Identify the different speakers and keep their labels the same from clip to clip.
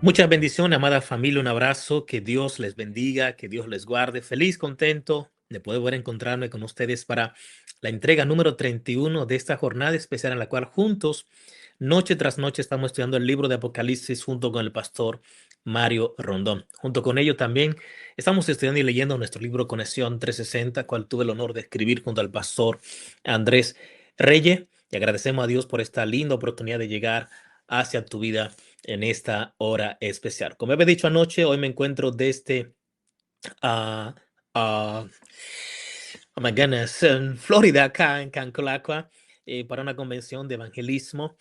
Speaker 1: Muchas bendiciones, amada familia, un abrazo, que Dios les bendiga, que Dios les guarde. Feliz, contento de poder volver a encontrarme con ustedes para la entrega número 31 de esta jornada especial en la cual juntos, noche tras noche, estamos estudiando el libro de Apocalipsis junto con el pastor Mario Rondón. Junto con ello también estamos estudiando y leyendo nuestro libro Conexión 360, cual tuve el honor de escribir junto al pastor Andrés Reyes. Y agradecemos a Dios por esta linda oportunidad de llegar hacia tu vida en esta hora especial. Como había dicho anoche, hoy me encuentro desde, ah, ah, oh my goodness, en Florida, acá en Cancún, para una convención de evangelismo.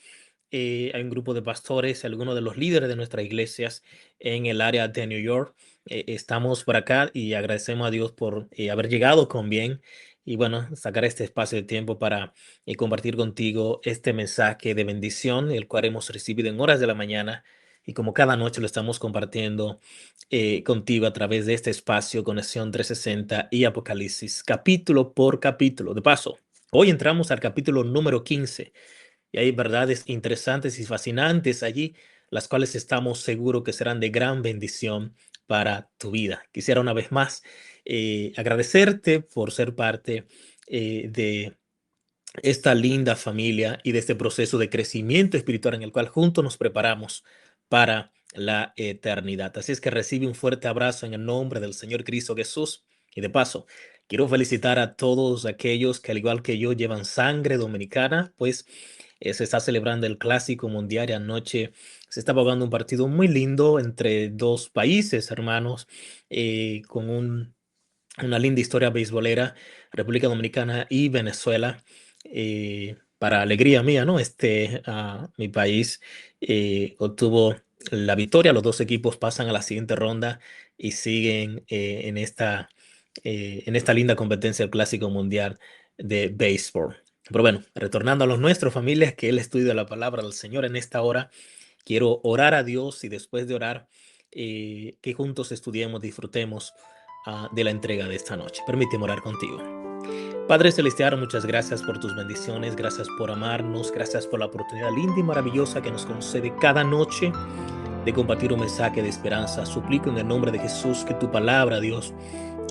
Speaker 1: Hay un grupo de pastores, algunos de los líderes de nuestras iglesias en el área de New York. Estamos por acá y agradecemos a Dios por haber llegado con bien y bueno, sacar este espacio de tiempo para compartir contigo este mensaje de bendición, el cual hemos recibido en horas de la mañana y como cada noche lo estamos compartiendo contigo a través de este espacio, Conexión 360 y Apocalipsis, capítulo por capítulo. De paso, hoy entramos al capítulo número 15 y hay verdades interesantes y fascinantes allí, las cuales estamos seguros que serán de gran bendición para tu vida. Quisiera una vez más agradecerte por ser parte de esta linda familia y de este proceso de crecimiento espiritual en el cual juntos nos preparamos para la eternidad. Así es que recibe un fuerte abrazo en el nombre del Señor Cristo Jesús. Y de paso, quiero felicitar a todos aquellos que al igual que yo llevan sangre dominicana, pues se está celebrando el Clásico Mundial y anoche se está jugando un partido muy lindo entre dos países hermanos con una linda historia beisbolera, República Dominicana y Venezuela. Para alegría mía, ¿no? Mi país obtuvo la victoria. Los dos equipos pasan a la siguiente ronda y siguen en esta linda competencia del Clásico Mundial de Béisbol. Pero bueno, retornando a los nuestros, familias, que el estudio de la palabra del Señor en esta hora, quiero orar a Dios y después de orar, que juntos estudiemos, disfrutemos de la entrega de esta noche. Permíteme orar contigo. Padre Celestial, muchas gracias por tus bendiciones, gracias por amarnos, gracias por la oportunidad linda y maravillosa que nos concede cada noche de compartir un mensaje de esperanza. Suplico en el nombre de Jesús que tu palabra, Dios,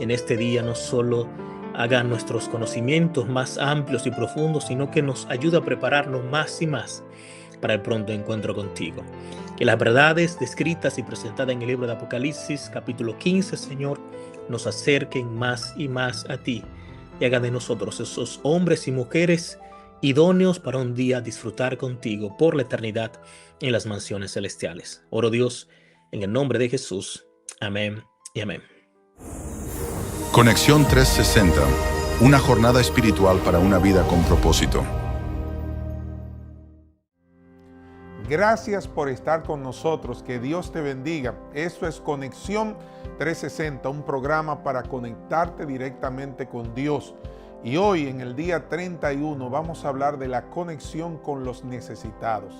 Speaker 1: en este día no solo haga nuestros conocimientos más amplios y profundos, sino que nos ayude a prepararnos más y más para el pronto encuentro contigo. Que las verdades descritas y presentadas en el libro de Apocalipsis, capítulo 15, Señor, nos acerquen más y más a ti y haga de nosotros esos hombres y mujeres idóneos para un día disfrutar contigo por la eternidad en las mansiones celestiales. Oro Dios, en el nombre de Jesús. Amén y amén.
Speaker 2: Conexión 360, una jornada espiritual para una vida con propósito.
Speaker 3: Gracias por estar con nosotros, que Dios te bendiga. Esto es Conexión 360, un programa para conectarte directamente con Dios. Y hoy, en el día 31, vamos a hablar de la conexión con los necesitados.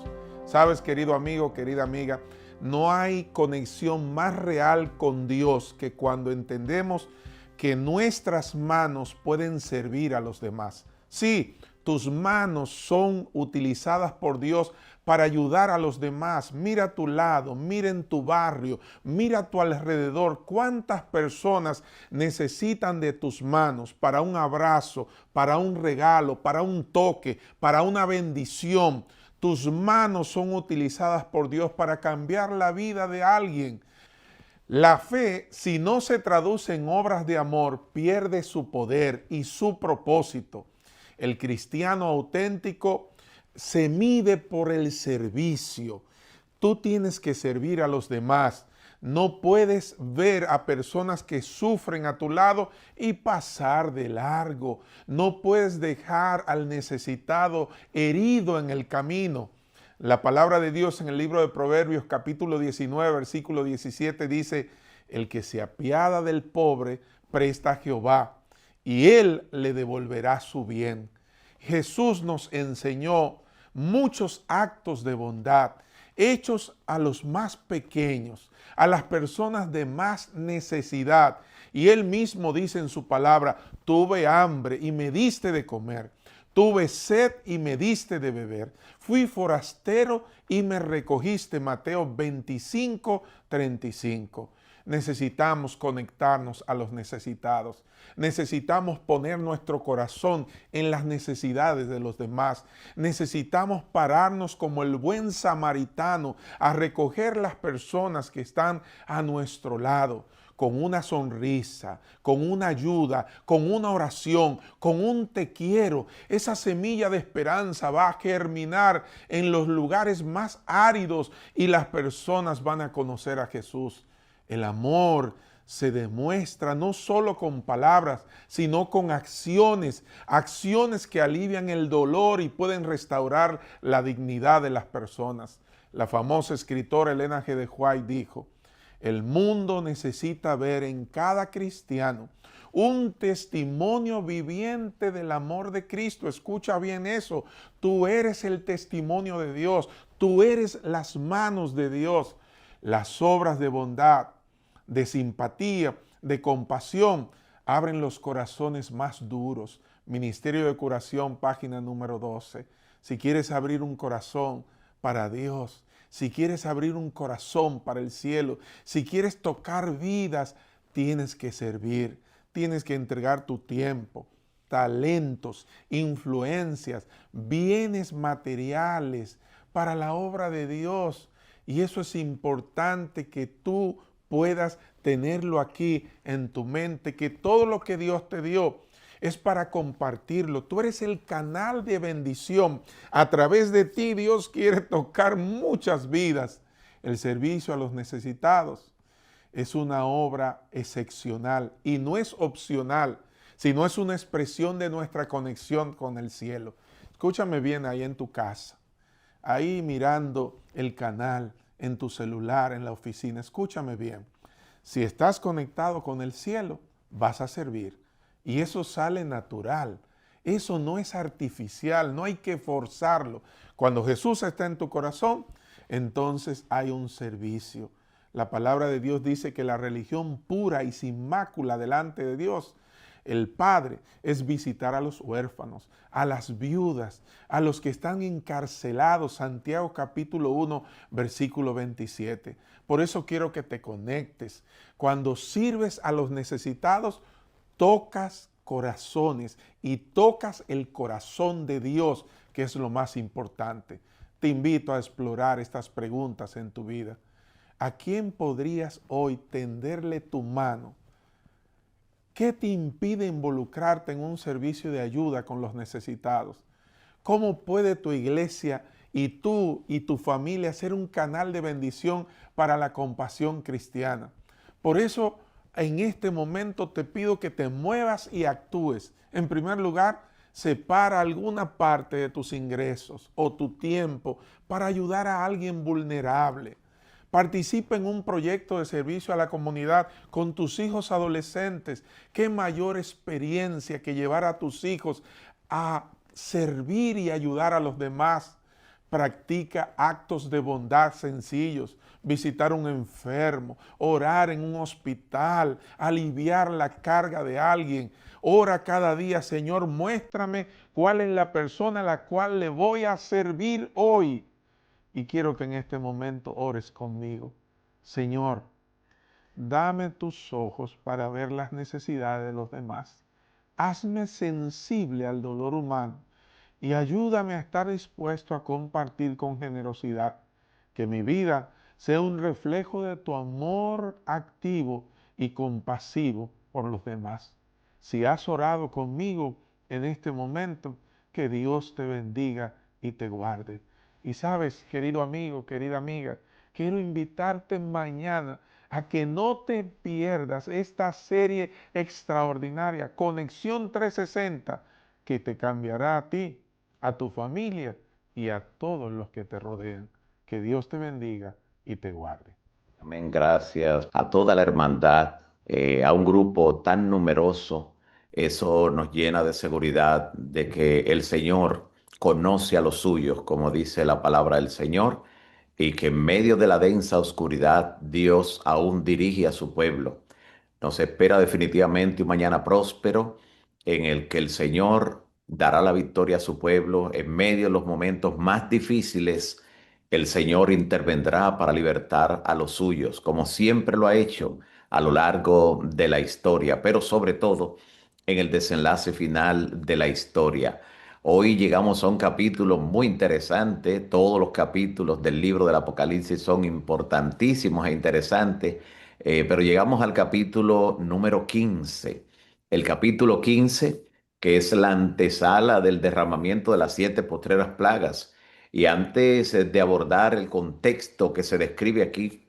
Speaker 3: Sabes, querido amigo, querida amiga, no hay conexión más real con Dios que cuando entendemos que nuestras manos pueden servir a los demás. Sí, tus manos son utilizadas por Dios para ayudar a los demás. Mira a tu lado, mira en tu barrio, mira a tu alrededor. ¿Cuántas personas necesitan de tus manos para un abrazo, para un regalo, para un toque, para una bendición? Tus manos son utilizadas por Dios para cambiar la vida de alguien. La fe, si no se traduce en obras de amor, pierde su poder y su propósito. El cristiano auténtico se mide por el servicio. Tú tienes que servir a los demás. No puedes ver a personas que sufren a tu lado y pasar de largo. No puedes dejar al necesitado herido en el camino. La palabra de Dios en el libro de Proverbios capítulo 19, versículo 17 dice: el que se apiada del pobre presta a Jehová, y él le devolverá su bien. Jesús nos enseñó muchos actos de bondad hechos a los más pequeños, a las personas de más necesidad. Y él mismo dice en su palabra: tuve hambre y me diste de comer. Tuve sed y me diste de beber. Fui forastero y me recogiste. Mateo 25:35. Necesitamos conectarnos a los necesitados. Necesitamos poner nuestro corazón en las necesidades de los demás. Necesitamos pararnos como el buen samaritano a recoger las personas que están a nuestro lado, con una sonrisa, con una ayuda, con una oración, con un te quiero. Esa semilla de esperanza va a germinar en los lugares más áridos y las personas van a conocer a Jesús. El amor se demuestra no solo con palabras, sino con acciones, acciones que alivian el dolor y pueden restaurar la dignidad de las personas. La famosa escritora Elena G. de White dijo: el mundo necesita ver en cada cristiano un testimonio viviente del amor de Cristo. Escucha bien eso. Tú eres el testimonio de Dios. Tú eres las manos de Dios. Las obras de bondad, de simpatía, de compasión, abren los corazones más duros. Ministerio de Curación, página número 12. Si quieres abrir un corazón para Dios, si quieres abrir un corazón para el cielo, si quieres tocar vidas, tienes que servir, tienes que entregar tu tiempo, talentos, influencias, bienes materiales para la obra de Dios. Y eso es importante que tú puedas tenerlo aquí en tu mente, que todo lo que Dios te dio es para compartirlo. Tú eres el canal de bendición. A través de ti Dios quiere tocar muchas vidas. El servicio a los necesitados es una obra excepcional y no es opcional, sino es una expresión de nuestra conexión con el cielo. Escúchame bien ahí en tu casa, ahí mirando el canal, en tu celular, en la oficina. Escúchame bien. Si estás conectado con el cielo, vas a servir. Y eso sale natural. Eso no es artificial, no hay que forzarlo. Cuando Jesús está en tu corazón, entonces hay un servicio. La palabra de Dios dice que la religión pura y sin mácula delante de Dios, el Padre, es visitar a los huérfanos, a las viudas, a los que están encarcelados. Santiago capítulo 1, versículo 27. Por eso quiero que te conectes. Cuando sirves a los necesitados, tocas corazones y tocas el corazón de Dios, que es lo más importante. Te invito a explorar estas preguntas en tu vida. ¿A quién podrías hoy tenderle tu mano? ¿Qué te impide involucrarte en un servicio de ayuda con los necesitados? ¿Cómo puede tu iglesia y tú y tu familia ser un canal de bendición para la compasión cristiana? Por eso, en este momento te pido que te muevas y actúes. En primer lugar, separa alguna parte de tus ingresos o tu tiempo para ayudar a alguien vulnerable. Participa en un proyecto de servicio a la comunidad con tus hijos adolescentes. Qué mayor experiencia que llevar a tus hijos a servir y ayudar a los demás. Practica actos de bondad sencillos, visitar a un enfermo, orar en un hospital, aliviar la carga de alguien. Ora cada día: Señor, muéstrame cuál es la persona a la cual le voy a servir hoy. Y quiero que en este momento ores conmigo. Señor, dame tus ojos para ver las necesidades de los demás. Hazme sensible al dolor humano y ayúdame a estar dispuesto a compartir con generosidad. Que mi vida sea un reflejo de tu amor activo y compasivo por los demás. Si has orado conmigo en este momento, que Dios te bendiga y te guarde. Y sabes, querido amigo, querida amiga, quiero invitarte mañana a que no te pierdas esta serie extraordinaria, Conexión 360, que te cambiará a ti, a tu familia y a todos los que te rodean. Que Dios te bendiga y te guarde.
Speaker 4: Amén, gracias a toda la hermandad, a un grupo tan numeroso. Eso nos llena de seguridad de que el Señor conoce a los suyos, como dice la palabra del Señor, y que en medio de la densa oscuridad Dios aún dirige a su pueblo. Nos espera definitivamente un mañana próspero en el que el Señor dará la victoria a su pueblo. En medio de los momentos más difíciles, el Señor intervendrá para libertar a los suyos, como siempre lo ha hecho a lo largo de la historia, pero sobre todo en el desenlace final de la historia. Hoy llegamos a un capítulo muy interesante. Todos los capítulos del libro del Apocalipsis son importantísimos e interesantes, pero llegamos al capítulo número 15. El capítulo 15, que es la antesala del derramamiento de las siete postreras plagas. Y antes de abordar el contexto que se describe aquí,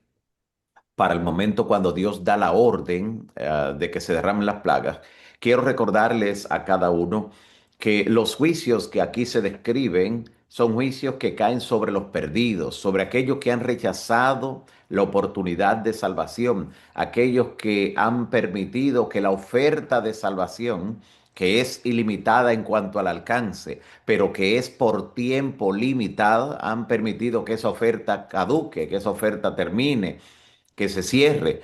Speaker 4: para el momento cuando Dios da la orden de que se derramen las plagas, quiero recordarles a cada uno que los juicios que aquí se describen son juicios que caen sobre los perdidos, sobre aquellos que han rechazado la oportunidad de salvación, aquellos que han permitido que la oferta de salvación, que es ilimitada en cuanto al alcance, pero que es por tiempo limitado, han permitido que esa oferta caduque, que esa oferta termine, que se cierre.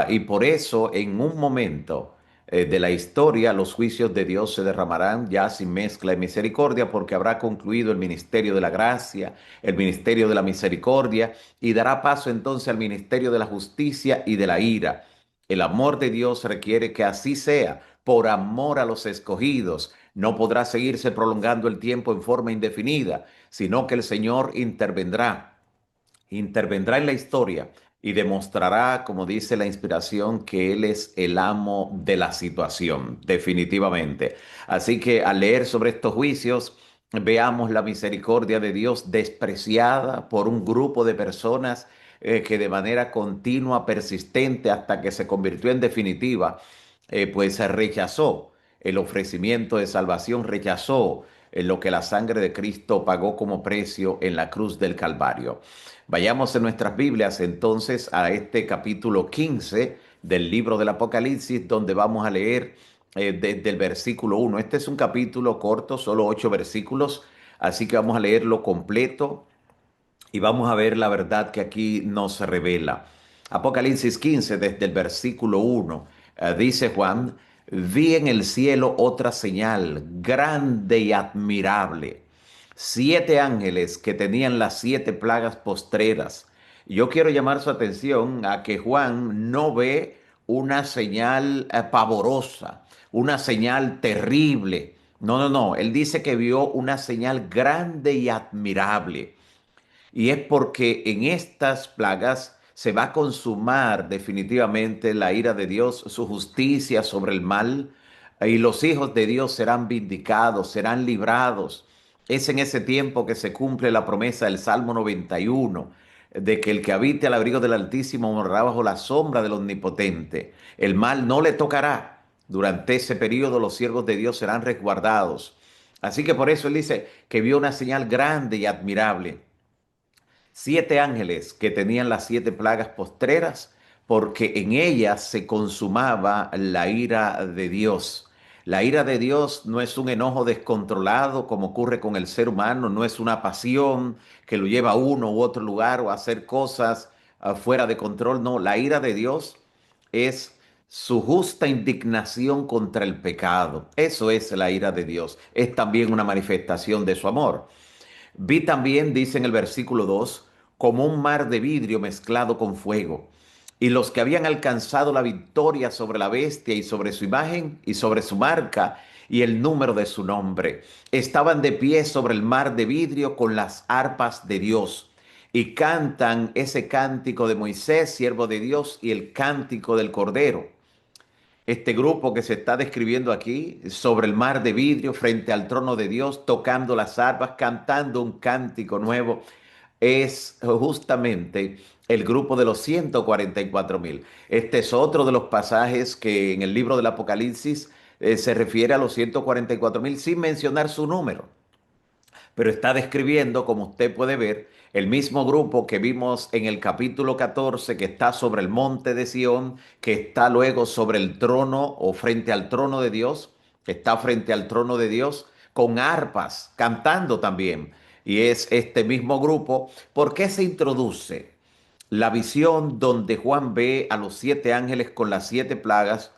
Speaker 4: Y por eso en un momento de la historia los juicios de Dios se derramarán ya sin mezcla de misericordia, porque habrá concluido el ministerio de la gracia, el ministerio de la misericordia, y dará paso entonces al ministerio de la justicia y de la ira. El amor de Dios requiere que así sea, por amor a los escogidos. No podrá seguirse prolongando el tiempo en forma indefinida, sino que el Señor intervendrá en la historia y demostrará, como dice la inspiración, que Él es el amo de la situación, definitivamente. Así que al leer sobre estos juicios, veamos la misericordia de Dios despreciada por un grupo de personas que de manera continua, persistente, hasta que se convirtió en definitiva, pues rechazó el ofrecimiento de salvación, rechazó lo que la sangre de Cristo pagó como precio en la cruz del Calvario. Vayamos en nuestras Biblias entonces a este capítulo 15 del libro del Apocalipsis, donde vamos a leer desde el versículo 1. Este es un capítulo corto, solo 8 versículos, así que vamos a leerlo completo y vamos a ver la verdad que aquí nos revela. Apocalipsis 15, desde el versículo 1, dice Juan: vi en el cielo otra señal grande y admirable, 7 ángeles que tenían las 7 plagas postreras. Yo quiero llamar su atención a que Juan no ve una señal pavorosa, una señal terrible. No, no, no. Él dice que vio una señal grande y admirable. Y es porque en estas plagas se va a consumar definitivamente la ira de Dios, su justicia sobre el mal, y los hijos de Dios serán vindicados, serán librados. Es en ese tiempo que se cumple la promesa del Salmo 91, de que el que habite al abrigo del Altísimo morará bajo la sombra del Omnipotente. El mal no le tocará. Durante ese periodo los siervos de Dios serán resguardados. Así que por eso él dice que vio una señal grande y admirable, 7 ángeles que tenían las 7 plagas postreras, porque en ellas se consumaba la ira de Dios. La ira de Dios no es un enojo descontrolado como ocurre con el ser humano, no es una pasión que lo lleva a uno u otro lugar o a hacer cosas fuera de control. No, la ira de Dios es su justa indignación contra el pecado. Eso es la ira de Dios. Es también una manifestación de su amor. Vi también, dice en el versículo 2, como un mar de vidrio mezclado con fuego. Y los que habían alcanzado la victoria sobre la bestia y sobre su imagen y sobre su marca y el número de su nombre, estaban de pie sobre el mar de vidrio con las arpas de Dios. Y cantan ese cántico de Moisés, siervo de Dios, y el cántico del Cordero. Este grupo que se está describiendo aquí sobre el mar de vidrio frente al trono de Dios, tocando las arpas, cantando un cántico nuevo, es justamente el grupo de los 144,000. Este es otro de los pasajes que en el libro del Apocalipsis se refiere a los 144,000 sin mencionar su número, pero está describiendo, como usted puede ver, el mismo grupo que vimos en el capítulo 14, que está sobre el monte de Sión, que está luego sobre el trono o frente al trono de Dios, que está frente al trono de Dios con arpas, cantando también. Y es este mismo grupo. ¿Por qué se introduce la visión donde Juan ve a los 7 ángeles con las 7 plagas?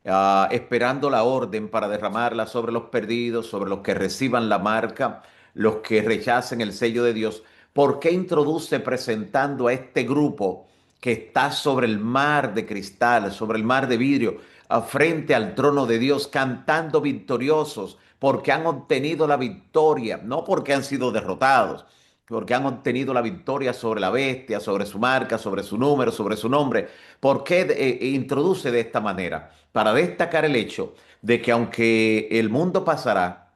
Speaker 4: esperando la orden para derramarla sobre los perdidos, sobre los que reciban la marca, los que rechacen el sello de Dios. ¿Por qué introduce presentando a este grupo que está sobre el mar de cristal, sobre el mar de vidrio, frente al trono de Dios, cantando victoriosos, porque han obtenido la victoria, no porque han sido derrotados, porque han obtenido la victoria sobre la bestia, sobre su marca, sobre su número, sobre su nombre? ¿Por qué introduce de esta manera? Para destacar el hecho de que aunque el mundo pasará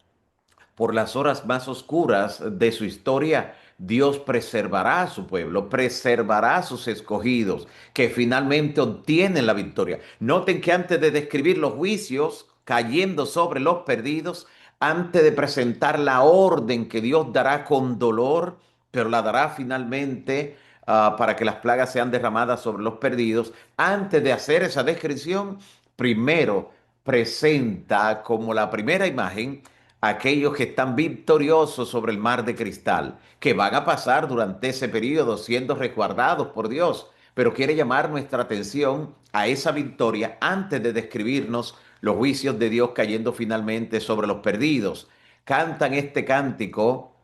Speaker 4: por las horas más oscuras de su historia, Dios preservará a su pueblo, preservará a sus escogidos, que finalmente obtienen la victoria. Noten que antes de describir los juicios cayendo sobre los perdidos, antes de presentar la orden que Dios dará con dolor, pero la dará finalmente para que las plagas sean derramadas sobre los perdidos, antes de hacer esa descripción, primero presenta como la primera imagen aquellos que están victoriosos sobre el mar de cristal, que van a pasar durante ese periodo siendo resguardados por Dios, pero quiere llamar nuestra atención a esa victoria antes de describirnos los juicios de Dios cayendo finalmente sobre los perdidos. Cantan este cántico,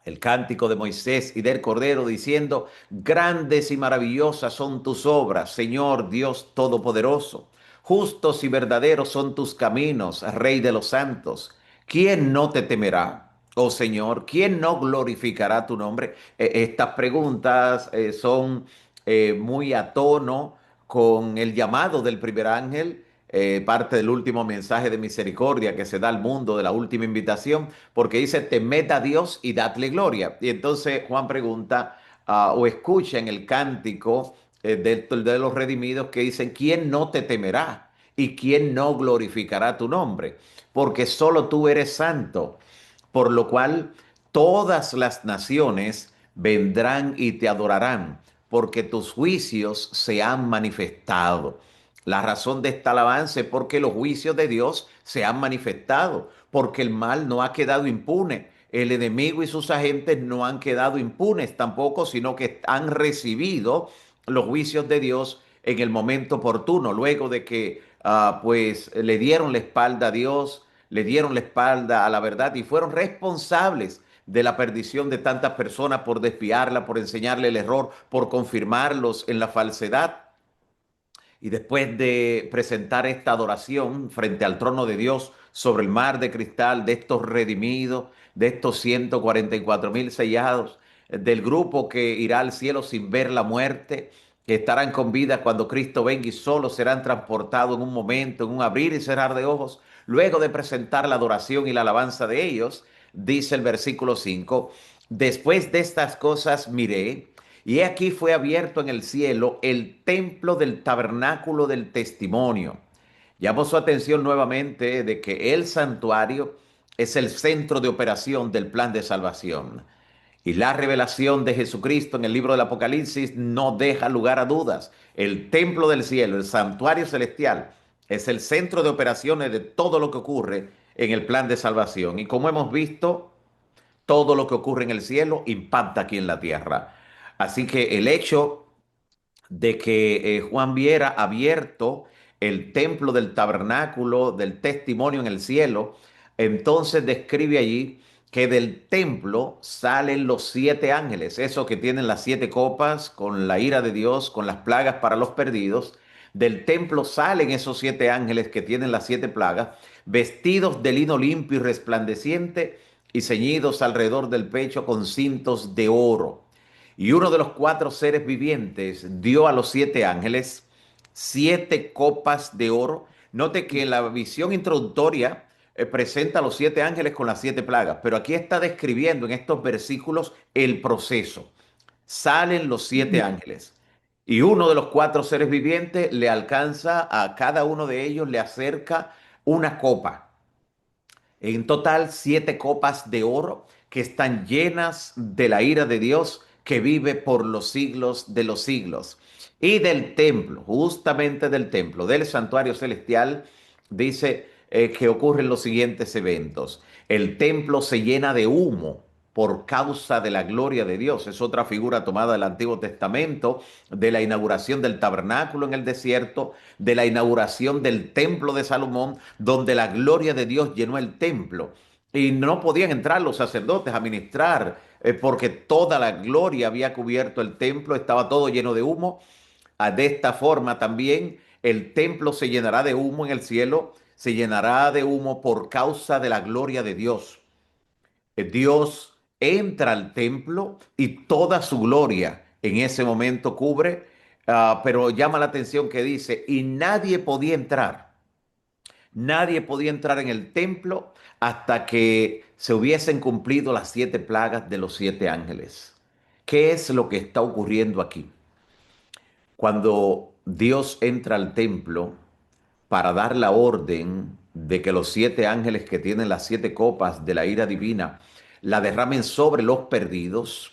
Speaker 4: el cántico de Moisés y del Cordero, diciendo: grandes y maravillosas son tus obras, Señor Dios Todopoderoso. Justos y verdaderos son tus caminos, Rey de los santos. ¿Quién no te temerá, oh Señor? ¿Quién no glorificará tu nombre? Estas preguntas son muy a tono con el llamado del primer ángel, parte del último mensaje de misericordia que se da al mundo, de la última invitación, porque dice: temed a Dios y dadle gloria. Y entonces Juan pregunta o escucha en el cántico de los redimidos que dicen: ¿quién no te temerá? ¿Y quién no glorificará tu nombre? Porque solo tú eres santo, por lo cual todas las naciones vendrán y te adorarán, porque tus juicios se han manifestado. La razón de esta alabanza es porque los juicios de Dios se han manifestado, porque el mal no ha quedado impune. El enemigo y sus agentes no han quedado impunes tampoco, sino que han recibido los juicios de Dios en el momento oportuno, luego de que pues le dieron la espalda a Dios, le dieron la espalda a la verdad y fueron responsables de la perdición de tantas personas por desviarla, por enseñarle el error, por confirmarlos en la falsedad. Y después de presentar esta adoración frente al trono de Dios sobre el mar de cristal de estos redimidos, de estos 144,000 sellados, del grupo que irá al cielo sin ver la muerte, que estarán con vida cuando Cristo venga y solo serán transportados en un momento, en un abrir y cerrar de ojos, luego de presentar la adoración y la alabanza de ellos, dice el versículo 5: después de estas cosas miré, y he aquí fue abierto en el cielo el templo del tabernáculo del testimonio. Llamó su atención nuevamente de que el santuario es el centro de operación del plan de salvación. Y la revelación de Jesucristo en el libro del Apocalipsis no deja lugar a dudas. El templo del cielo, el santuario celestial, es el centro de operaciones de todo lo que ocurre en el plan de salvación. Y como hemos visto, todo lo que ocurre en el cielo impacta aquí en la tierra. Así que el hecho de que Juan viera abierto el templo del tabernáculo del testimonio en el cielo, entonces describe allí que del templo salen los 7 ángeles, esos que tienen las 7 copas con la ira de Dios, con las plagas para los perdidos. Del templo salen esos 7 ángeles que tienen las 7 plagas, vestidos de lino limpio y resplandeciente y ceñidos alrededor del pecho con cintos de oro. Y uno de los 4 seres vivientes dio a los 7 ángeles 7 copas de oro. Note que en la visión introductoria presenta a los 7 ángeles con las 7 plagas, pero aquí está describiendo en estos versículos el proceso. Salen los 7 ángeles y uno de los 4 seres vivientes le alcanza a cada uno de ellos, le acerca una copa. En total, 7 copas de oro que están llenas de la ira de Dios que vive por los siglos de los siglos. Y del templo, justamente del templo, del santuario celestial, dice que ocurren los siguientes eventos. El templo se llena de humo. por causa de la gloria de Dios. Es otra figura tomada del Antiguo Testamento, de la inauguración del tabernáculo en el desierto, de la inauguración del templo de Salomón, donde la gloria de Dios llenó el templo. Y no podían entrar los sacerdotes a ministrar, porque toda la gloria había cubierto el templo, estaba todo lleno de humo. De esta forma también el templo se llenará de humo en el cielo, se llenará de humo por causa de la gloria de Dios. Dios entra al templo y toda su gloria en ese momento cubre, pero llama la atención que dice, y nadie podía entrar en el templo hasta que se hubiesen cumplido las 7 plagas de los 7 ángeles. ¿Qué es lo que está ocurriendo aquí? Cuando Dios entra al templo para dar la orden de que los 7 ángeles que tienen las 7 copas de la ira divina la derramen sobre los perdidos,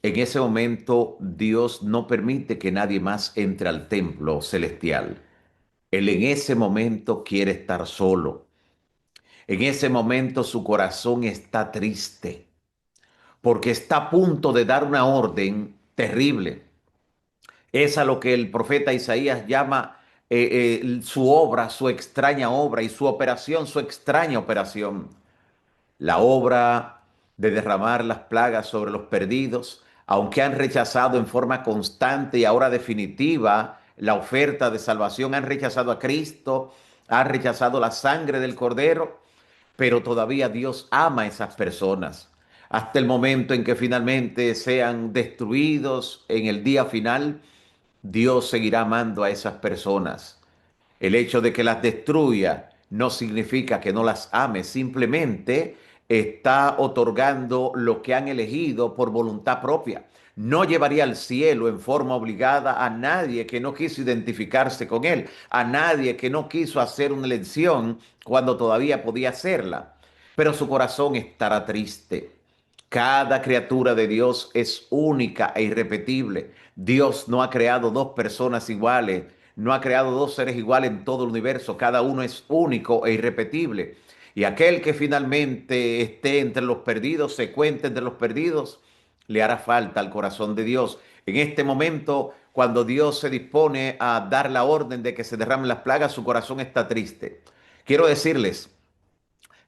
Speaker 4: en ese momento Dios no permite que nadie más entre al templo celestial. Él en ese momento quiere estar solo. En ese momento su corazón está triste porque está a punto de dar una orden terrible. Es a lo que el profeta Isaías llama su obra, su extraña obra, y su operación, su extraña operación. La obra de derramar las plagas sobre los perdidos, aunque han rechazado en forma constante y ahora definitiva la oferta de salvación, han rechazado a Cristo, han rechazado la sangre del Cordero, pero todavía Dios ama a esas personas. Hasta el momento en que finalmente sean destruidos en el día final, Dios seguirá amando a esas personas. El hecho de que las destruya no significa que no las ame, simplemente está otorgando lo que han elegido por voluntad propia. No llevaría al cielo en forma obligada a nadie que no quiso identificarse con él, a nadie que no quiso hacer una elección cuando todavía podía hacerla. Pero su corazón estará triste. Cada criatura de Dios es única e irrepetible. Dios no ha creado 2 personas iguales, no ha creado 2 seres iguales en todo el universo. Cada uno es único e irrepetible. Y aquel que finalmente esté entre los perdidos, se cuente entre los perdidos, le hará falta al corazón de Dios. En este momento, cuando Dios se dispone a dar la orden de que se derramen las plagas, su corazón está triste. Quiero decirles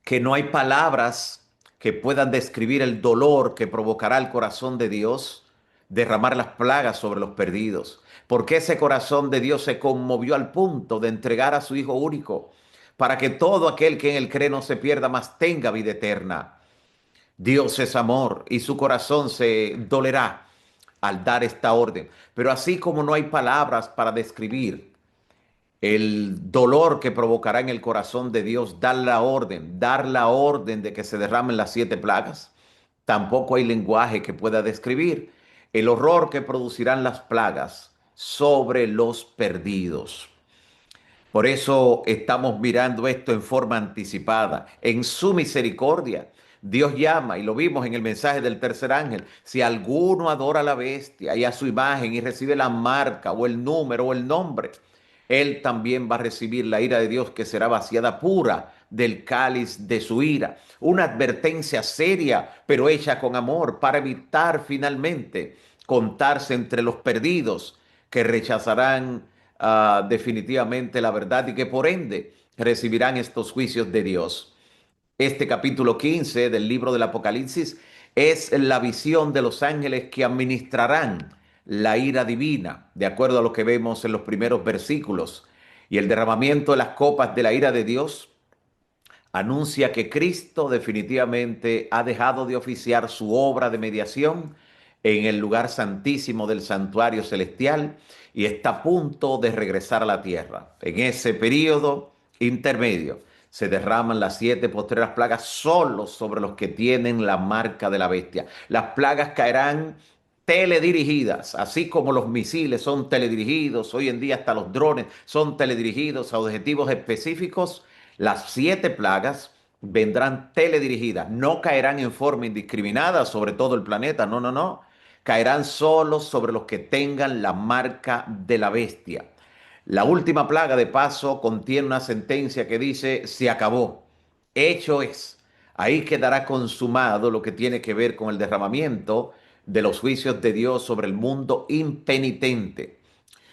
Speaker 4: que no hay palabras que puedan describir el dolor que provocará el corazón de Dios derramar las plagas sobre los perdidos. Porque ese corazón de Dios se conmovió al punto de entregar a su Hijo único para que todo aquel que en él cree no se pierda, mas tenga vida eterna. Dios es amor y su corazón se dolerá al dar esta orden. Pero así como no hay palabras para describir el dolor que provocará en el corazón de Dios dar la orden de que se derramen las 7 plagas. Tampoco hay lenguaje que pueda describir el horror que producirán las plagas sobre los perdidos. Por eso estamos mirando esto en forma anticipada. En su misericordia, Dios llama, y lo vimos en el mensaje del tercer ángel, si alguno adora a la bestia y a su imagen y recibe la marca o el número o el nombre, él también va a recibir la ira de Dios, que será vaciada pura del cáliz de su ira. Una advertencia seria, pero hecha con amor, para evitar finalmente contarse entre los perdidos que rechazarán definitivamente la verdad y que por ende recibirán estos juicios de Dios. Este capítulo 15 del libro del Apocalipsis es la visión de los ángeles que administrarán la ira divina, de acuerdo a lo que vemos en los primeros versículos. Y el derramamiento de las copas de la ira de Dios anuncia que Cristo definitivamente ha dejado de oficiar su obra de mediación en el lugar santísimo del santuario celestial y está a punto de regresar a la tierra. En ese periodo intermedio se derraman las 7 postreras plagas solo sobre los que tienen la marca de la bestia. Las plagas caerán teledirigidas, así como los misiles son teledirigidos, hoy en día hasta los drones son teledirigidos a objetivos específicos. Las 7 plagas vendrán teledirigidas, no caerán en forma indiscriminada sobre todo el planeta, no, no, no. Caerán solo sobre los que tengan la marca de la bestia. La última plaga, de paso, contiene una sentencia que dice, se acabó, hecho es. Ahí quedará consumado lo que tiene que ver con el derramamiento de los juicios de Dios sobre el mundo impenitente.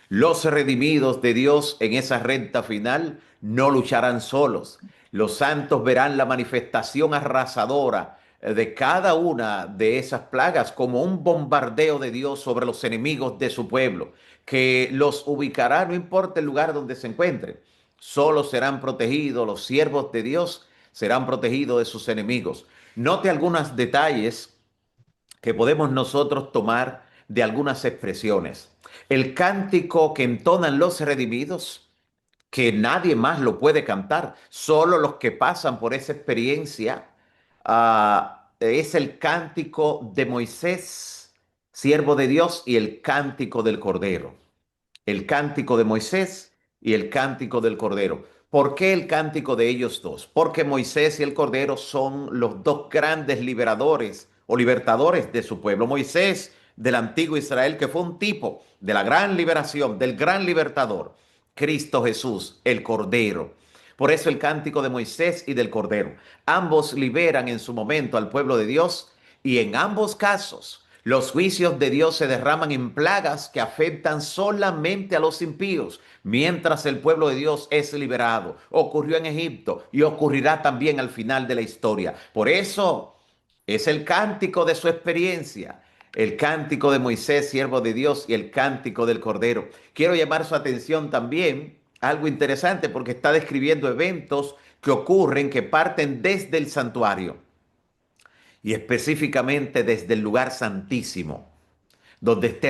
Speaker 4: Los redimidos de Dios en esa recta final no lucharán solos. Los santos verán la manifestación arrasadora de cada una de esas plagas como un bombardeo de Dios sobre los enemigos de su pueblo, que los ubicará no importa el lugar donde se encuentren. Solo serán protegidos los siervos de Dios, serán protegidos de sus enemigos. Note algunos detalles que podemos nosotros tomar de algunas expresiones. El cántico que entonan los redimidos, que nadie más lo puede cantar, solo los que pasan por esa experiencia, es el cántico de Moisés, siervo de Dios, y el cántico del Cordero. El cántico de Moisés y el cántico del Cordero. ¿Por qué el cántico de ellos dos? Porque Moisés y el Cordero son los dos grandes liberadores o libertadores de su pueblo. Moisés del antiguo Israel, que fue un tipo de la gran liberación, del gran libertador. Cristo Jesús, el Cordero. Por eso el cántico de Moisés y del Cordero. Ambos liberan en su momento al pueblo de Dios, y en ambos casos los juicios de Dios se derraman en plagas que afectan solamente a los impíos, mientras el pueblo de Dios es liberado. Ocurrió en Egipto y ocurrirá también al final de la historia. Por eso es el cántico de su experiencia, el cántico de Moisés, siervo de Dios, y el cántico del Cordero. Quiero llamar su atención también a algo interesante, porque está describiendo eventos que ocurren, que parten desde el santuario y específicamente desde el lugar santísimo, donde está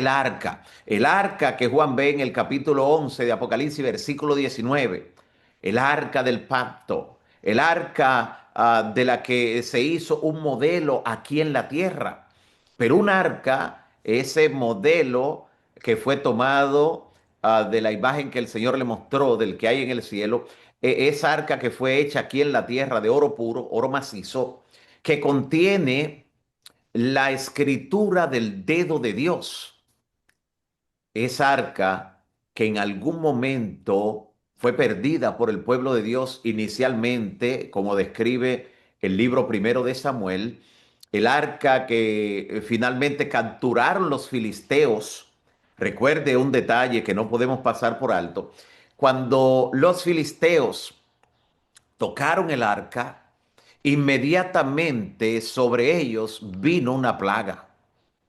Speaker 4: el arca que Juan ve en el capítulo 11 de Apocalipsis, versículo 19, el arca del pacto, el arca de la que se hizo un modelo aquí en la tierra, pero un arca, ese modelo que fue tomado de la imagen que el Señor le mostró del que hay en el cielo, esa arca que fue hecha aquí en la tierra de oro puro, oro macizo, que contiene la escritura del dedo de Dios. Esa arca que en algún momento fue perdida por el pueblo de Dios inicialmente, como describe el libro primero de Samuel, el arca que finalmente capturaron los filisteos. Recuerde un detalle que no podemos pasar por alto. Cuando los filisteos tocaron el arca, inmediatamente sobre ellos vino una plaga.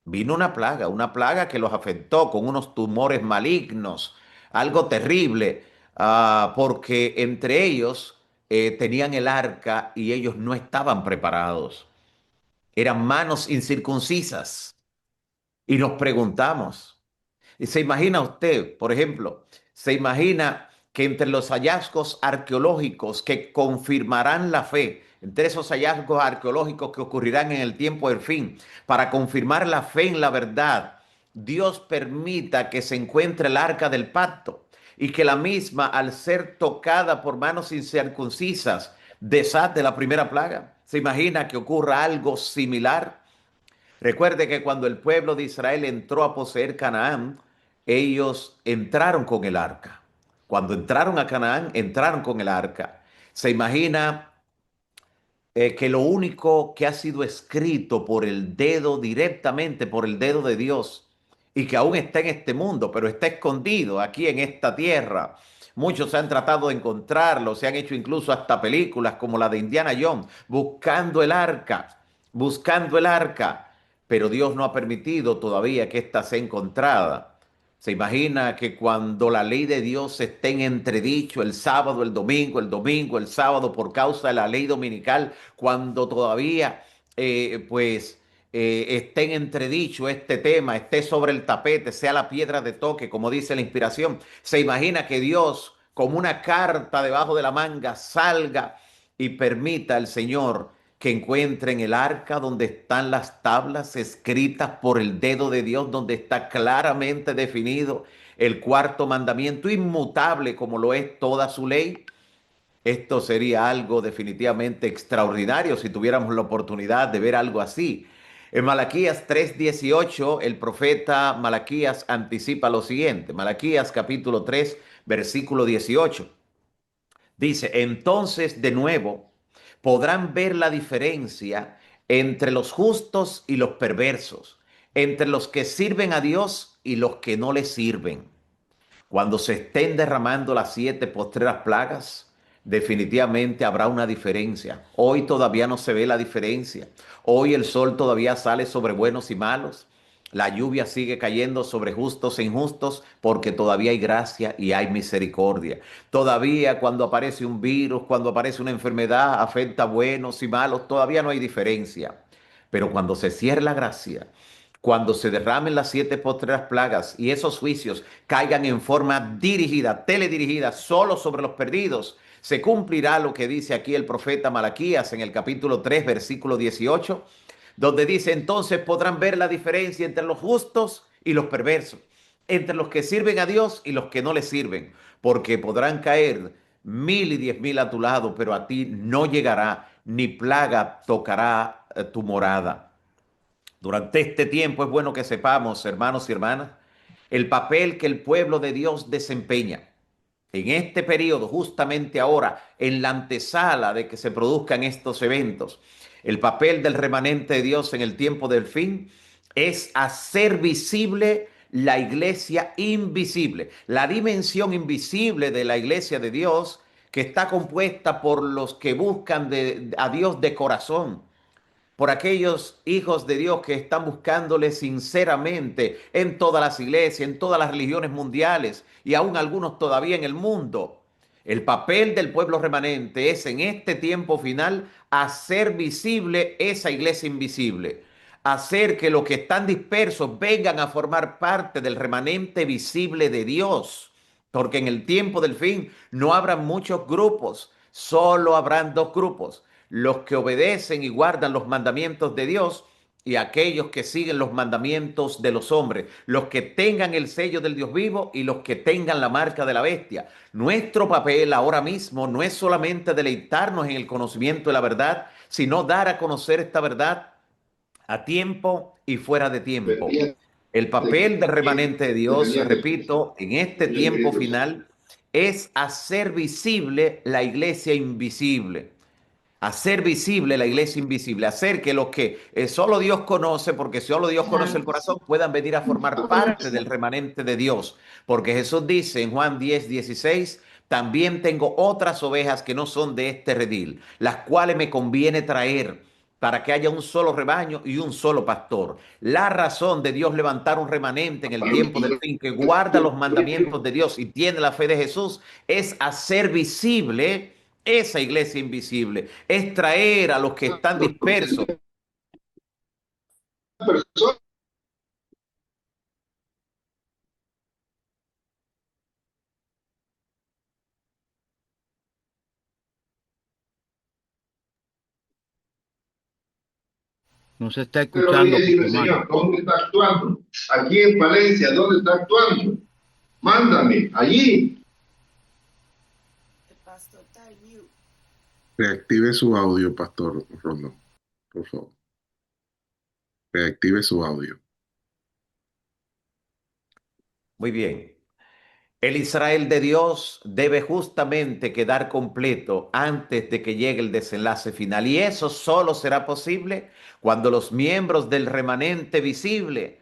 Speaker 4: Vino una plaga que los afectó con unos tumores malignos, algo terrible, porque entre ellos tenían el arca y ellos no estaban preparados. Eran manos incircuncisas. Y nos preguntamos, ¿y se imagina usted, por ejemplo, se imagina que entre los hallazgos arqueológicos que confirmarán la fe, entre esos hallazgos arqueológicos que ocurrirán en el tiempo del fin, para confirmar la fe en la verdad, Dios permita que se encuentre el arca del pacto y que la misma, al ser tocada por manos incircuncisas, desate la primera plaga? ¿Se imagina que ocurra algo similar? Recuerde que cuando el pueblo de Israel entró a poseer Canaán, ellos entraron con el arca. Cuando entraron a Canaán, entraron con el arca. Se imagina que lo único que ha sido escrito por el dedo, directamente por el dedo de Dios, y que aún está en este mundo, pero está escondido aquí en esta tierra. Muchos han tratado de encontrarlo, se han hecho incluso hasta películas como la de Indiana Jones, buscando el arca, pero Dios no ha permitido todavía que ésta sea encontrada. Se imagina que cuando la ley de Dios esté en entredicho el sábado, el domingo, el sábado, por causa de la ley dominical, cuando todavía esté en entredicho este tema, esté sobre el tapete, sea la piedra de toque, como dice la inspiración. Se imagina que Dios, como una carta debajo de la manga, salga y permita al Señor que encuentren el arca donde están las tablas escritas por el dedo de Dios, donde está claramente definido el cuarto mandamiento, inmutable como lo es toda su ley. Esto sería algo definitivamente extraordinario si tuviéramos la oportunidad de ver algo así. En Malaquías 3:18, el profeta Malaquías anticipa lo siguiente. Malaquías capítulo 3, versículo 18. Dice, entonces de nuevo podrán ver la diferencia entre los justos y los perversos, entre los que sirven a Dios y los que no le sirven. Cuando se estén derramando las 7 postreras plagas, definitivamente habrá una diferencia. Hoy todavía no se ve la diferencia. Hoy el sol todavía sale sobre buenos y malos. La lluvia sigue cayendo sobre justos e injustos porque todavía hay gracia y hay misericordia. Todavía cuando aparece un virus, cuando aparece una enfermedad, afecta a buenos y malos, todavía no hay diferencia. Pero cuando se cierre la gracia, cuando se derramen las 7 postreras plagas y esos juicios caigan en forma dirigida, teledirigida, solo sobre los perdidos, se cumplirá lo que dice aquí el profeta Malaquías en el capítulo 3, versículo 18, donde dice: entonces podrán ver la diferencia entre los justos y los perversos, entre los que sirven a Dios y los que no le sirven, porque podrán caer 1000 y 10,000 a tu lado, pero a ti no llegará, ni plaga tocará tu morada. Durante este tiempo es bueno que sepamos, hermanos y hermanas, el papel que el pueblo de Dios desempeña. En este periodo, justamente ahora, en la antesala de que se produzcan estos eventos, el papel del remanente de Dios en el tiempo del fin es hacer visible la iglesia invisible, la dimensión invisible de la iglesia de Dios, que está compuesta por los que buscan a Dios de corazón, por aquellos hijos de Dios que están buscándole sinceramente en todas las iglesias, en todas las religiones mundiales y aún algunos todavía en el mundo. El papel del pueblo remanente es en este tiempo final hacer visible esa iglesia invisible, hacer que los que están dispersos vengan a formar parte del remanente visible de Dios, porque en el tiempo del fin no habrá muchos grupos, solo habrán 2 grupos: los que obedecen y guardan los mandamientos de Dios y aquellos que siguen los mandamientos de los hombres, los que tengan el sello del Dios vivo y los que tengan la marca de la bestia. Nuestro papel ahora mismo no es solamente deleitarnos en el conocimiento de la verdad, sino dar a conocer esta verdad a tiempo y fuera de tiempo. El papel del remanente de Dios, repito, en este tiempo final es hacer visible la iglesia invisible. Hacer visible la iglesia invisible, hacer que los que solo Dios conoce, porque solo Dios conoce el corazón, puedan venir a formar parte del remanente de Dios. Porque Jesús dice en Juan 10:16, también tengo otras ovejas que no son de este redil, las cuales me conviene traer para que haya un solo rebaño y un solo pastor. La razón de Dios levantar un remanente en el tiempo del fin que guarda los mandamientos de Dios y tiene la fe de Jesús es hacer visible esa iglesia invisible, es traer a los que están dispersos.
Speaker 5: No se está
Speaker 6: Pero
Speaker 5: escuchando,
Speaker 6: dile,
Speaker 5: hermano.
Speaker 6: Señor, ¿dónde está actuando? Aquí en Valencia, ¿dónde está actuando? Mándame, allí.
Speaker 7: Reactive su audio, Pastor Rondón, por favor. Reactive su audio.
Speaker 4: Muy bien. El Israel de Dios debe justamente quedar completo antes de que llegue el desenlace final. Y eso solo será posible cuando los miembros del remanente visible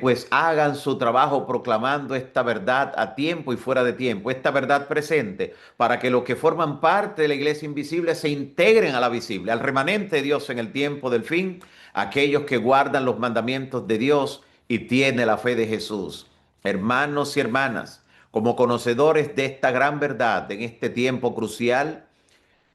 Speaker 4: pues hagan su trabajo proclamando esta verdad a tiempo y fuera de tiempo, esta verdad presente, para que los que forman parte de la iglesia invisible se integren a la visible, al remanente de Dios en el tiempo del fin, aquellos que guardan los mandamientos de Dios y tienen la fe de Jesús. Hermanos y hermanas, como conocedores de esta gran verdad en este tiempo crucial,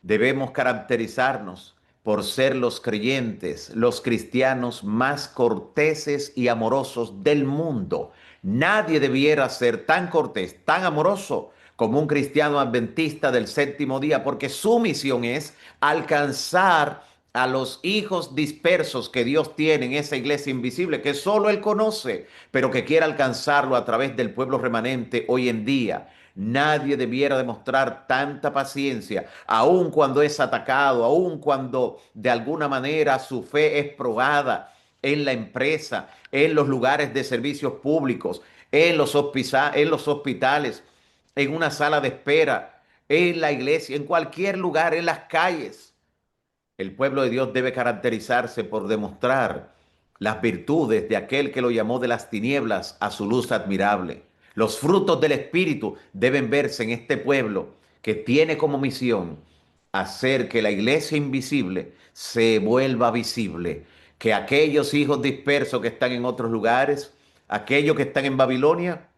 Speaker 4: debemos caracterizarnos por ser los creyentes, los cristianos más corteses y amorosos del mundo. Nadie debiera ser tan cortés, tan amoroso como un cristiano adventista del séptimo día, porque su misión es alcanzar a los hijos dispersos que Dios tiene en esa iglesia invisible, que solo Él conoce, pero que quiere alcanzarlo a través del pueblo remanente hoy en día. Nadie debiera demostrar tanta paciencia, aun cuando es atacado, aun cuando de alguna manera su fe es probada en la empresa, en los lugares de servicios públicos, en los hospitales, en una sala de espera, en la iglesia, en cualquier lugar, en las calles. El pueblo de Dios debe caracterizarse por demostrar las virtudes de aquel que lo llamó de las tinieblas a su luz admirable. Los frutos del Espíritu deben verse en este pueblo que tiene como misión hacer que la iglesia invisible se vuelva visible, que aquellos hijos dispersos que están en otros lugares, aquellos que están en Babilonia,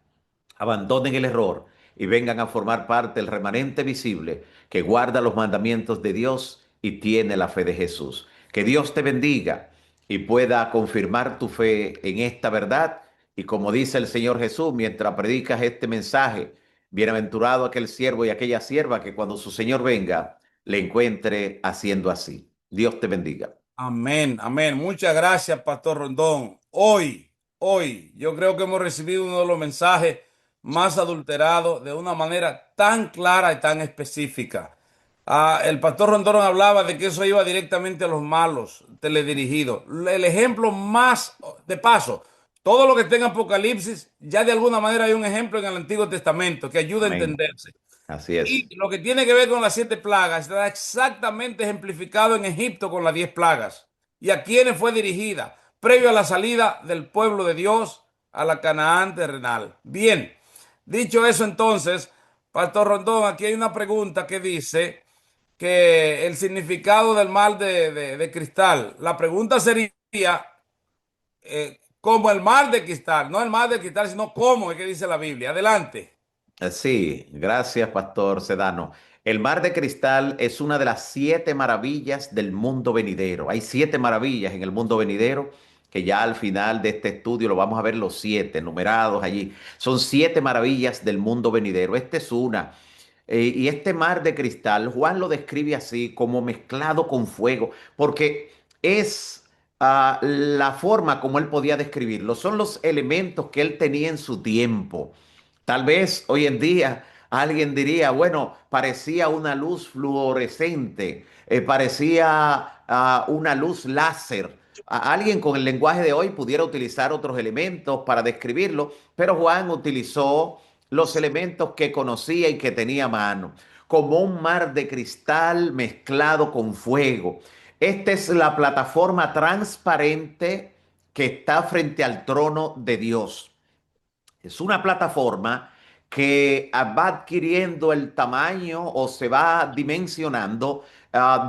Speaker 4: abandonen el error y vengan a formar parte del remanente visible que guarda los mandamientos de Dios y tiene la fe de Jesús. Que Dios te bendiga y pueda confirmar tu fe en esta verdad. Y como dice el Señor Jesús, mientras predicas este mensaje, bienaventurado aquel siervo y aquella sierva que cuando su Señor venga, le encuentre haciendo así. Dios te bendiga.
Speaker 8: Amén, amén. Muchas gracias, Pastor Rondón. Hoy, yo creo que hemos recibido uno de los mensajes más adulterados de una manera tan clara y tan específica. El Pastor Rondón hablaba de que eso iba directamente a los malos, teledirigidos. El ejemplo más, de paso, todo lo que está en Apocalipsis, ya de alguna manera hay un ejemplo en el Antiguo Testamento que ayuda a
Speaker 4: Amén.
Speaker 8: entenderse.
Speaker 4: Así es.
Speaker 8: Y lo que tiene que ver con las 7 plagas está exactamente ejemplificado en Egipto con las 10 plagas. ¿Y a quiénes fue dirigida? Previo a la salida del pueblo de Dios a la Canaán terrenal. Bien, dicho eso entonces, Pastor Rondón, aquí hay una pregunta que dice que el significado del mar de cristal. La pregunta sería, como el mar de cristal, no el mar de cristal, sino cómo es que dice la Biblia. Adelante.
Speaker 4: Sí, gracias, Pastor Sedano. El mar de cristal es una de las 7 maravillas del mundo venidero. Hay 7 maravillas en el mundo venidero que ya al final de este estudio lo vamos a ver los 7 numerados allí. Son 7 maravillas del mundo venidero. Esta es una. Y este mar de cristal, Juan lo describe así, como mezclado con fuego, porque es la forma como él podía describirlo. Son los elementos que él tenía en su tiempo. Tal vez hoy en día alguien diría, bueno, parecía una luz fluorescente, parecía una luz láser. Alguien con el lenguaje de hoy pudiera utilizar otros elementos para describirlo, pero Juan utilizó los elementos que conocía y que tenía a mano, como un mar de cristal mezclado con fuego. Esta es la plataforma transparente que está frente al trono de Dios. Es una plataforma que va adquiriendo el tamaño o se va dimensionando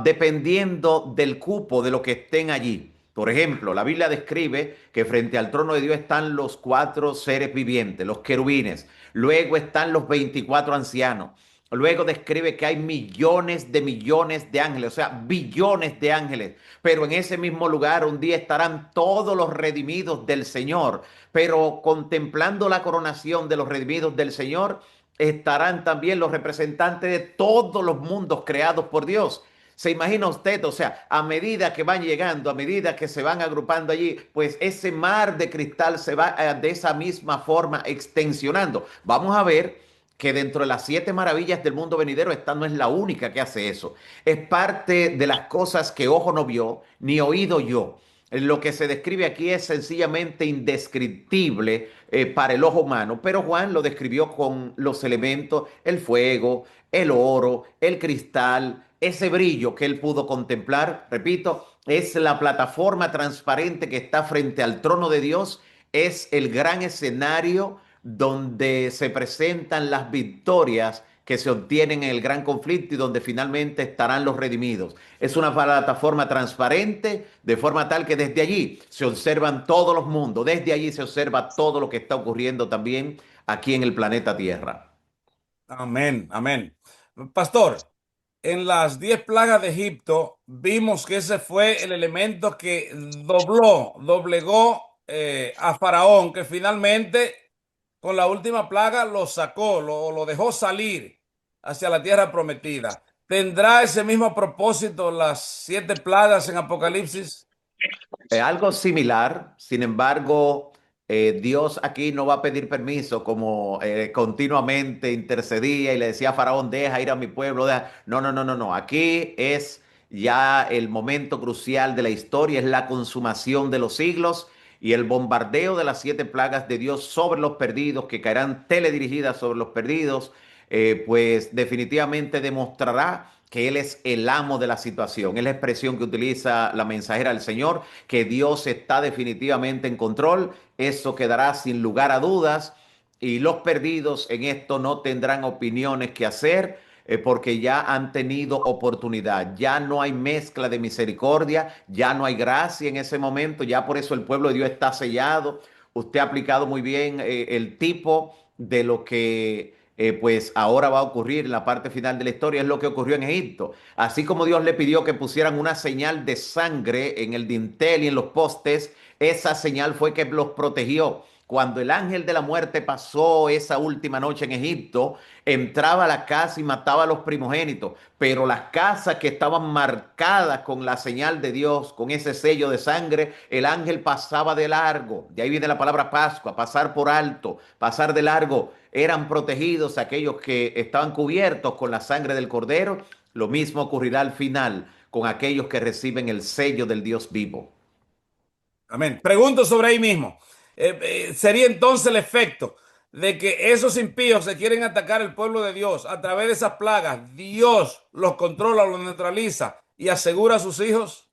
Speaker 4: dependiendo del cupo de lo que estén allí. Por ejemplo, la Biblia describe que frente al trono de Dios están los 4 seres vivientes, los querubines. Luego están los 24 ancianos. Luego describe que hay millones de ángeles, o sea, billones de ángeles. Pero en ese mismo lugar un día estarán todos los redimidos del Señor. Pero contemplando la coronación de los redimidos del Señor, estarán también los representantes de todos los mundos creados por Dios. ¿Se imagina usted? O sea, a medida que van llegando, a medida que se van agrupando allí, pues ese mar de cristal se va de esa misma forma extensionando. Vamos a ver que dentro de las 7 maravillas del mundo venidero, esta no es la única que hace eso. Es parte de las cosas que ojo no vio, ni oído yo. Lo que se describe aquí es sencillamente indescriptible para el ojo humano, pero Juan lo describió con los elementos, el fuego, el oro, el cristal, ese brillo que él pudo contemplar. Repito, es la plataforma transparente que está frente al trono de Dios, es el gran escenario donde se presentan las victorias que se obtienen en el gran conflicto y donde finalmente estarán los redimidos. Es una plataforma transparente, de forma tal que desde allí se observan todos los mundos, desde allí se observa todo lo que está ocurriendo también aquí en el planeta Tierra.
Speaker 8: Amén, amén. Pastor, en las 10 plagas de Egipto vimos que ese fue el elemento que doblegó a Faraón, que finalmente con la última plaga lo sacó, lo dejó salir hacia la tierra prometida. ¿Tendrá ese mismo propósito las 7 plagas en Apocalipsis?
Speaker 4: Algo similar, sin embargo, Dios aquí no va a pedir permiso como continuamente intercedía y le decía a Faraón, deja ir a mi pueblo. Deja. No, no, no, no, no. Aquí es ya el momento crucial de la historia, es la consumación de los siglos y el bombardeo de las 7 plagas de Dios sobre los perdidos, que caerán teledirigidas sobre los perdidos, pues definitivamente demostrará que Él es el amo de la situación. Es la expresión que utiliza la mensajera del Señor, que Dios está definitivamente en control. Eso quedará sin lugar a dudas y los perdidos en esto no tendrán opiniones que hacer porque ya han tenido oportunidad. Ya no hay mezcla de misericordia, ya no hay gracia en ese momento, ya por eso el pueblo de Dios está sellado. Usted ha aplicado muy bien el tipo de lo que pues ahora va a ocurrir en la parte final de la historia, es lo que ocurrió en Egipto. Así como Dios le pidió que pusieran una señal de sangre en el dintel y en los postes, esa señal fue que los protegió. Cuando el ángel de la muerte pasó esa última noche en Egipto, entraba a la casa y mataba a los primogénitos, pero las casas que estaban marcadas con la señal de Dios, con ese sello de sangre, el ángel pasaba de largo. De ahí viene la palabra Pascua, pasar por alto, pasar de largo. Eran protegidos aquellos que estaban cubiertos con la sangre del Cordero. Lo mismo ocurrirá al final con aquellos que reciben el sello del Dios vivo.
Speaker 8: Amén. Pregunto sobre ahí mismo. ¿Sería entonces el efecto de que esos impíos se quieren atacar al pueblo de Dios a través de esas plagas? Dios los controla, los neutraliza y asegura a sus hijos.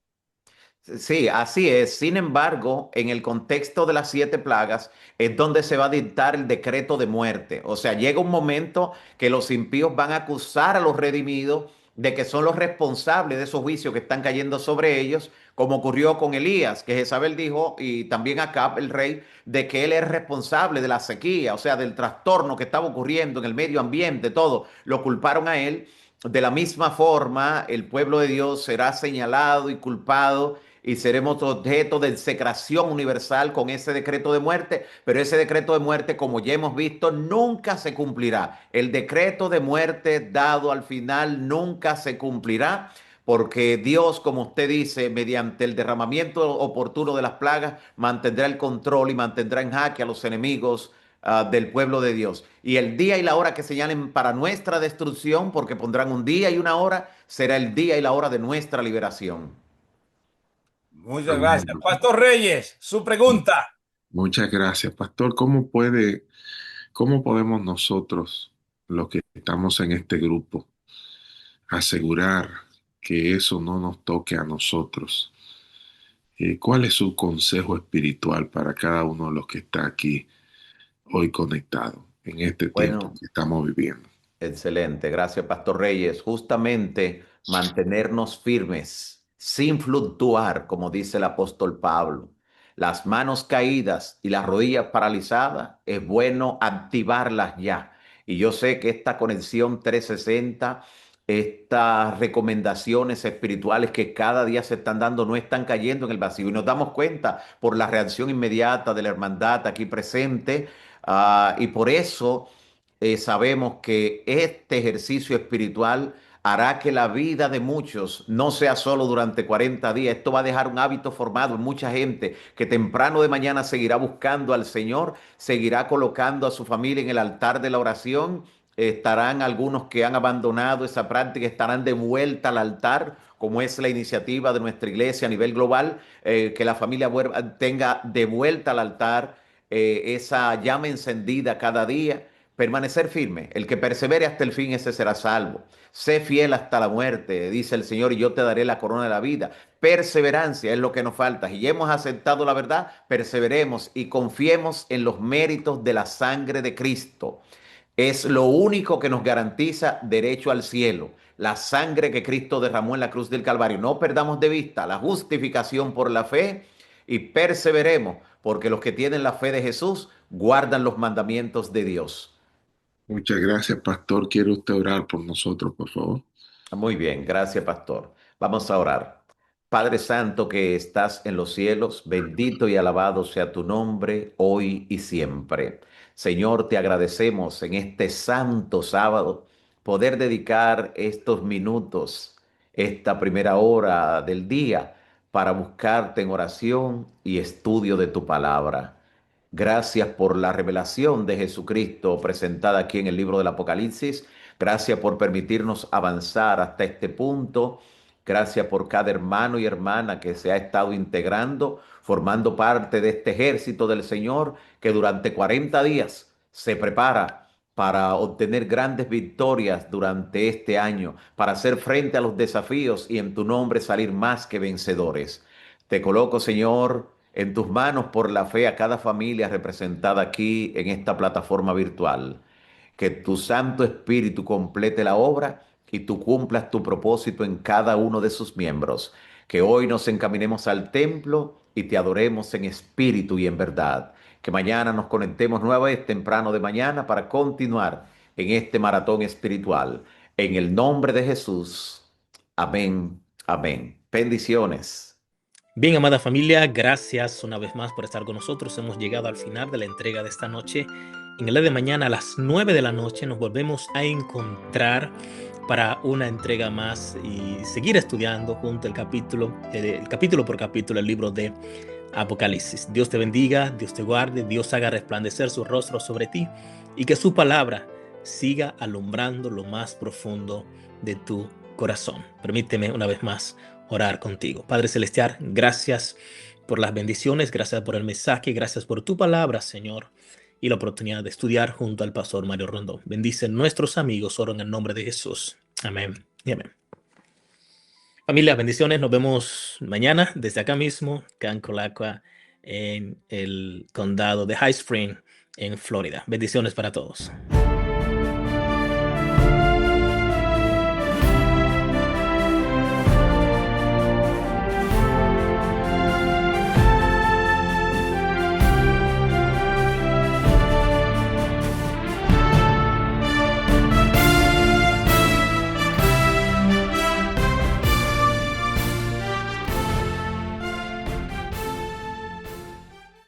Speaker 4: Sí, así es. Sin embargo, en el contexto de las 7 plagas es donde se va a dictar el decreto de muerte. O sea, llega un momento que los impíos van a acusar a los redimidos de que son los responsables de esos juicios que están cayendo sobre ellos, como ocurrió con Elías, que Jezabel dijo, y también Acab, el rey, de que él es responsable de la sequía, o sea, del trastorno que estaba ocurriendo en el medio ambiente, todo. Lo culparon a él. De la misma forma, el pueblo de Dios será señalado y culpado y seremos objeto de execración universal con ese decreto de muerte, pero ese decreto de muerte, como ya hemos visto, nunca se cumplirá. El decreto de muerte dado al final nunca se cumplirá, porque Dios, como usted dice, mediante el derramamiento oportuno de las plagas, mantendrá el control y mantendrá en jaque a los enemigos del pueblo de Dios. Y el día y la hora que señalen para nuestra destrucción, porque pondrán un día y una hora, será el día y la hora de nuestra liberación.
Speaker 8: Muchas
Speaker 7: Amén.
Speaker 8: gracias. Pastor Reyes, su pregunta.
Speaker 7: Muchas gracias, pastor. ¿Cómo podemos nosotros, los que estamos en este grupo, asegurar que eso no nos toque a nosotros? ¿Cuál es su consejo espiritual para cada uno de los que está aquí hoy conectado en este tiempo
Speaker 4: Bueno,
Speaker 7: que estamos viviendo?
Speaker 4: excelente, gracias Pastor Reyes. Justamente mantenernos firmes, sin fluctuar, como dice el apóstol Pablo. Las manos caídas y las rodillas paralizadas, es bueno activarlas ya. Y yo sé que esta conexión 360, estas recomendaciones espirituales que cada día se están dando, no están cayendo en el vacío. Y nos damos cuenta por la reacción inmediata de la hermandad aquí presente. Y por eso sabemos que este ejercicio espiritual hará que la vida de muchos no sea solo durante 40 días. Esto va a dejar un hábito formado en mucha gente que temprano de mañana seguirá buscando al Señor, seguirá colocando a su familia en el altar de la oración. Estarán algunos que han abandonado esa práctica, estarán de vuelta al altar, como es la iniciativa de nuestra iglesia a nivel global, que la familia tenga de vuelta al altar esa llama encendida cada día. Permanecer firme. El que persevere hasta el fin, ese será salvo. Sé fiel hasta la muerte, dice el Señor, y yo te daré la corona de la vida. Perseverancia es lo que nos falta. Y hemos aceptado la verdad, perseveremos y confiemos en los méritos de la sangre de Cristo. Es lo único que nos garantiza derecho al cielo. La sangre que Cristo derramó en la cruz del Calvario. No perdamos de vista la justificación por la fe y perseveremos, porque los que tienen la fe de Jesús guardan los mandamientos de Dios.
Speaker 7: Muchas gracias, pastor. ¿Quiere usted orar por nosotros, por favor?
Speaker 4: Muy bien, gracias, pastor. Vamos a orar. Padre Santo que estás en los cielos, bendito y alabado sea tu nombre hoy y siempre. Señor, te agradecemos en este santo sábado poder dedicar estos minutos, esta primera hora del día, para buscarte en oración y estudio de tu palabra. Gracias por la revelación de Jesucristo presentada aquí en el libro del Apocalipsis. Gracias por permitirnos avanzar hasta este punto. Gracias por cada hermano y hermana que se ha estado integrando, formando parte de este ejército del Señor que durante 40 días se prepara para obtener grandes victorias durante este año, para hacer frente a los desafíos y en tu nombre salir más que vencedores. Te coloco, Señor, en tus manos por la fe a cada familia representada aquí en esta plataforma virtual. Que tu Santo Espíritu complete la obra y tú cumplas tu propósito en cada uno de sus miembros. Que hoy nos encaminemos al templo y te adoremos en espíritu y en verdad. Que mañana nos conectemos nueva vez temprano de mañana para continuar en este maratón espiritual. En el nombre de Jesús. Amén. Amén. Bendiciones.
Speaker 1: Bien, amada familia, gracias una vez más por estar con nosotros. Hemos llegado al final de la entrega de esta noche. En el día de mañana a las 9 de la noche nos volvemos a encontrar para una entrega más y seguir estudiando junto el capítulo por capítulo, el libro de Apocalipsis. Dios te bendiga, Dios te guarde, Dios haga resplandecer su rostro sobre ti y que su palabra siga alumbrando lo más profundo de tu corazón. Permíteme una vez más orar contigo. Padre Celestial, gracias por las bendiciones, gracias por el mensaje, gracias por tu palabra, Señor, y la oportunidad de estudiar junto al pastor Mario Rondón. Bendice nuestros amigos, oro en el nombre de Jesús. Amén y amén. Familia, bendiciones. Nos vemos mañana desde acá mismo, Kankakee, en el condado de High Spring, en Florida. Bendiciones para todos.